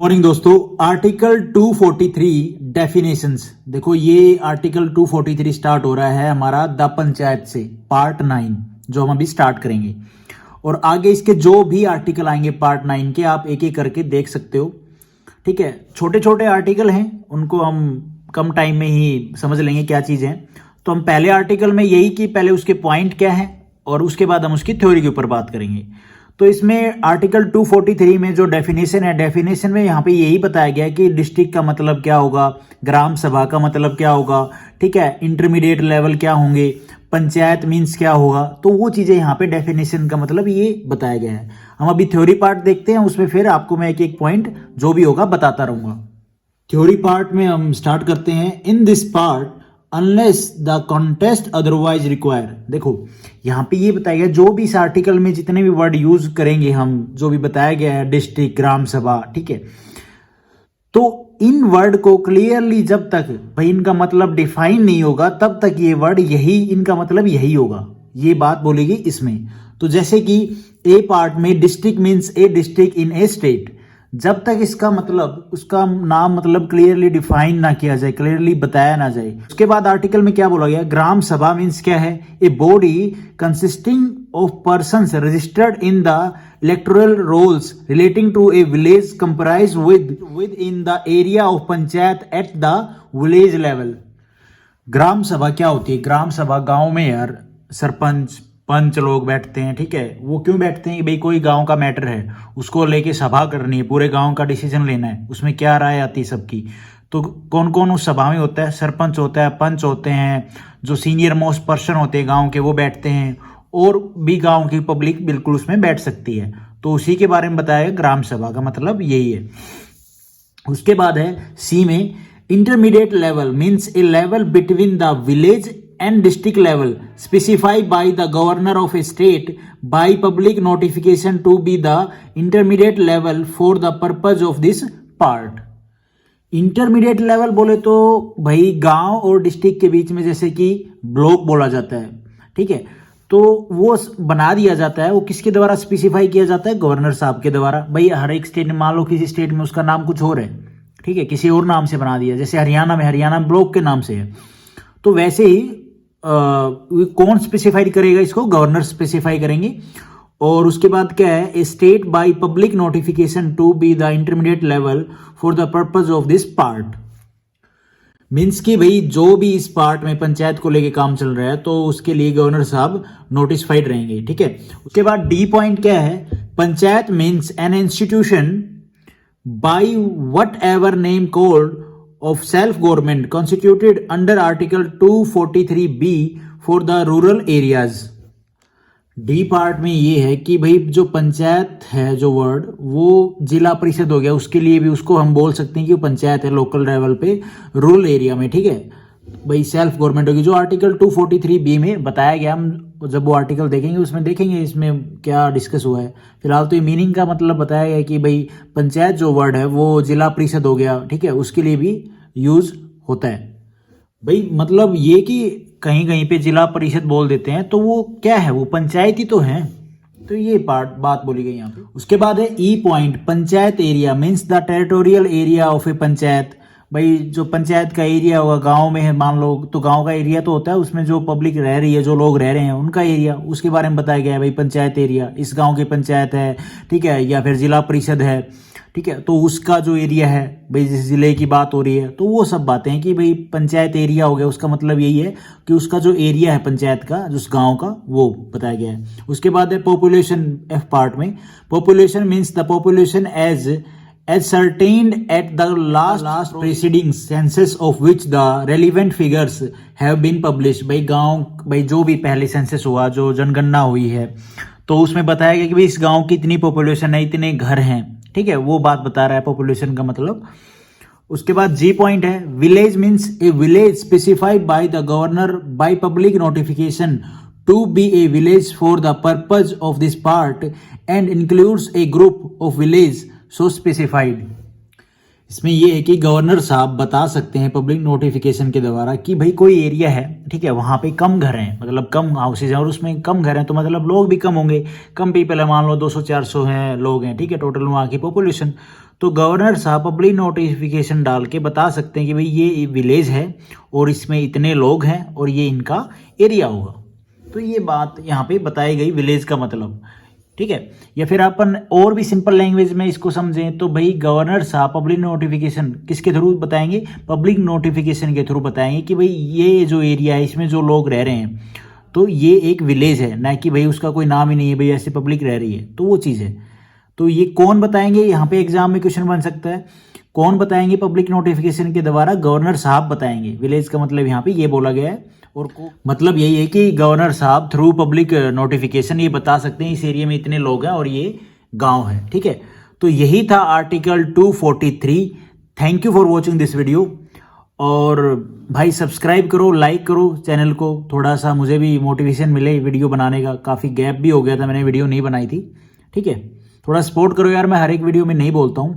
Morning दोस्तों, article 243 definitions. देखो, ये आर्टिकल 243 स्टार्ट हो रहा है हमारा द पंचायत से, पार्ट 9 जो हम अभी स्टार्ट करेंगे। और आगे इसके जो भी आर्टिकल आएंगे पार्ट 9 के, आप एक एक करके देख सकते हो। ठीक है, छोटे छोटे आर्टिकल हैं, उनको हम कम टाइम में ही समझ लेंगे क्या चीज़ है। तो हम पहले आर्टिकल में यही कि पहले उसके पॉइंट क्या है और उसके बाद हम उसकी थ्योरी के ऊपर बात करेंगे। तो इसमें आर्टिकल 243 में जो डेफिनेशन है, डेफिनेशन में यहाँ पे यही बताया गया है कि डिस्ट्रिक्ट का मतलब क्या होगा, ग्राम सभा का मतलब क्या होगा, ठीक है, इंटरमीडिएट लेवल क्या होंगे, पंचायत मीन्स क्या होगा। तो वो चीज़ें यहाँ पे डेफिनेशन का मतलब ये बताया गया है। हम अभी थ्योरी पार्ट देखते हैं, उसमें फिर आपको मैं एक एक पॉइंट जो भी होगा बताता रहूँगा। थ्योरी पार्ट में हम स्टार्ट करते हैं। In this part unless the contest otherwise require. देखो, यहाँ पे ये बताया गया, जो भी इस आर्टिकल में जितने भी वर्ड यूज करेंगे हम, जो भी बताया गया है, डिस्ट्रिक्ट, ग्राम सभा, ठीक है, तो इन वर्ड को क्लियरली जब तक भाई इनका मतलब डिफाइन नहीं होगा तब तक ये वर्ड यही, इनका मतलब यही होगा, ये बात बोलेगी इसमें। तो जैसे कि ए पार्ट में district means A district in A state, जब तक इसका मतलब, उसका नाम मतलब क्लियरली डिफाइन ना किया जाए, क्लियरली बताया ना जाए। उसके बाद आर्टिकल में क्या बोला गया, ग्राम सभा मीन्स क्या है, a body consisting of persons registered in the electoral rolls relating to a village comprise within the area of panchayat at the village level. ग्राम सभा क्या होती है? ग्राम सभा गांव में यार सरपंच पंच लोग बैठते हैं, ठीक है। वो क्यों बैठते हैं कि भाई कोई गांव का मैटर है, उसको लेके सभा करनी है, पूरे गांव का डिसीजन लेना है, उसमें क्या राय आती है सबकी। तो कौन कौन उस सभा में होता है? सरपंच होता है, पंच होते हैं, जो सीनियर मोस्ट पर्सन होते हैं गांव के वो बैठते हैं, और भी गांव की पब्लिक बिल्कुल उसमें बैठ सकती है। तो उसी के बारे में बताया गया, ग्राम सभा का मतलब यही है। उसके बाद है सी में, intermediate level means A level between the village and district level specified by the governor of a state by public notification to be the intermediate level for the purpose of this part। Intermediate level बोले तो भाई गांव और district के बीच में जैसे कि block बोला जाता है, ठीक है, तो वो बना दिया जाता है। वो किसके द्वारा स्पेसिफाई किया जाता है? गवर्नर साहब के द्वारा। भाई हर एक स्टेट में, मान लो किसी स्टेट में उसका नाम कुछ और है, ठीक है, किसी और नाम से बना दिया, जैसे हरियाणा में हरियाणा ब्लॉक के नाम से है, तो वैसे ही कौन स्पेसिफाई करेगा इसको? गवर्नर स्पेसिफाई करेंगे। और उसके बाद क्या है, a state by public notification to be the intermediate level for the purpose of this part. Means कि भाई जो भी इस पार्ट में पंचायत को लेके काम चल रहा है तो उसके लिए गवर्नर साहब नोटिफाइड रहेंगे, ठीक है। उसके बाद डी पॉइंट क्या है, panchayat means an institution by whatever name called of self-government constituted under Article 243B for the rural areas। D part में ये है कि भाई जो पंचायत है, जो वर्ड, वो जिला परिषद हो गया, उसके लिए भी उसको हम बोल सकते हैं कि वो पंचायत है लोकल लेवल पे, रूरल एरिया में, ठीक है। भाई सेल्फ गवर्नमेंट होगी, जो आर्टिकल 243B में बताया गया। हम जब वो आर्टिकल देखेंगे उसमें देखेंगे इसमें क्या डिस्कस हुआ है। फिलहाल तो ये मीनिंग का मतलब बताया गया कि भाई पंचायत जो वर्ड है वो जिला परिषद हो गया, ठीक है, उसके लिए भी यूज होता है। भाई मतलब ये कि कहीं कहीं पे जिला परिषद बोल देते हैं, तो वो क्या है, वो पंचायत ही तो है। तो ये बात बोली गई यहाँ पे। उसके बाद है E point, panchayat area means the territorial area of a panchayat. भाई जो पंचायत का एरिया होगा, गांव में है मान लो, तो गांव का एरिया तो होता है, उसमें जो पब्लिक रह रही है, जो लोग रह रहे हैं, उनका एरिया, उसके बारे में बताया गया है। भाई पंचायत एरिया, इस गांव की पंचायत है, ठीक है, या फिर जिला परिषद है, ठीक है, तो उसका जो एरिया है, भाई जिस जिले की बात हो रही है, तो वो सब बातें हैं कि भाई पंचायत एरिया हो गया, उसका मतलब यही है कि उसका जो एरिया है पंचायत का, जो उस गांव का, वो बताया गया है। उसके बाद है पॉपुलेशन, एफ पार्ट में, population means the population as ascertained at the last preceding census of which the relevant figures have been published। भाई जो भी पहले सेंसस हुआ, जो जनगणना हुई है, तो उसमें बताया गया कि भाई इस गांव की इतनी पॉपुलेशन है, इतने घर हैं, ठीक है, वो बात बता रहा है पॉपुलेशन का मतलब। उसके बाद जी पॉइंट है, village means a village specified by the governor by public notification to be a village for the purpose of this part and includes a group of village so specified. इसमें यह है कि governor साहब बता सकते हैं public notification के द्वारा कि भाई कोई एरिया है, ठीक है, वहां पे कम घर हैं, मतलब कम हाउसेज हैं, और उसमें कम घर हैं तो मतलब लोग भी कम होंगे, कम पीपल है, मान लो 200-400 हैं लोग हैं, ठीक है, टोटल वहां की पॉपुलेशन। तो गवर्नर साहब पब्लिक नोटिफिकेशन डाल के बता सकते हैं कि भाई ये विलेज है और इसमें इतने लोग हैं और ये इनका एरिया होगा। तो ये बात यहाँ पे बताई गई विलेज का मतलब, ठीक है। या फिर अपन और भी सिंपल लैंग्वेज में इसको समझें तो भाई गवर्नर साहब पब्लिक नोटिफिकेशन किसके थ्रू बताएंगे, पब्लिक नोटिफिकेशन के थ्रू बताएंगे कि भाई ये जो एरिया है इसमें जो लोग रह रहे हैं तो ये एक विलेज है, ना कि भाई उसका कोई नाम ही नहीं है, भाई ऐसे पब्लिक रह रही है, तो वो चीज़ है। तो ये कौन बताएंगे, यहाँ पे एग्जाम में क्वेश्चन बन सकता है, कौन बताएंगे पब्लिक नोटिफिकेशन के द्वारा, गवर्नर साहब बताएंगे। विलेज का मतलब यहाँ पे ये बोला गया है और मतलब यही है कि गवर्नर साहब थ्रू पब्लिक नोटिफिकेशन ये बता सकते हैं इस एरिया में इतने लोग हैं और ये गांव है, ठीक है। तो यही था article 243। Thank you for watching this video. और भाई सब्सक्राइब करो, लाइक करो चैनल को, थोड़ा सा मुझे भी मोटिवेशन मिले वीडियो बनाने का। काफ़ी गैप भी हो गया था, मैंने वीडियो नहीं बनाई थी, ठीक है। थोड़ा सपोर्ट करो यार, मैं हर एक वीडियो में नहीं बोलता हूँ।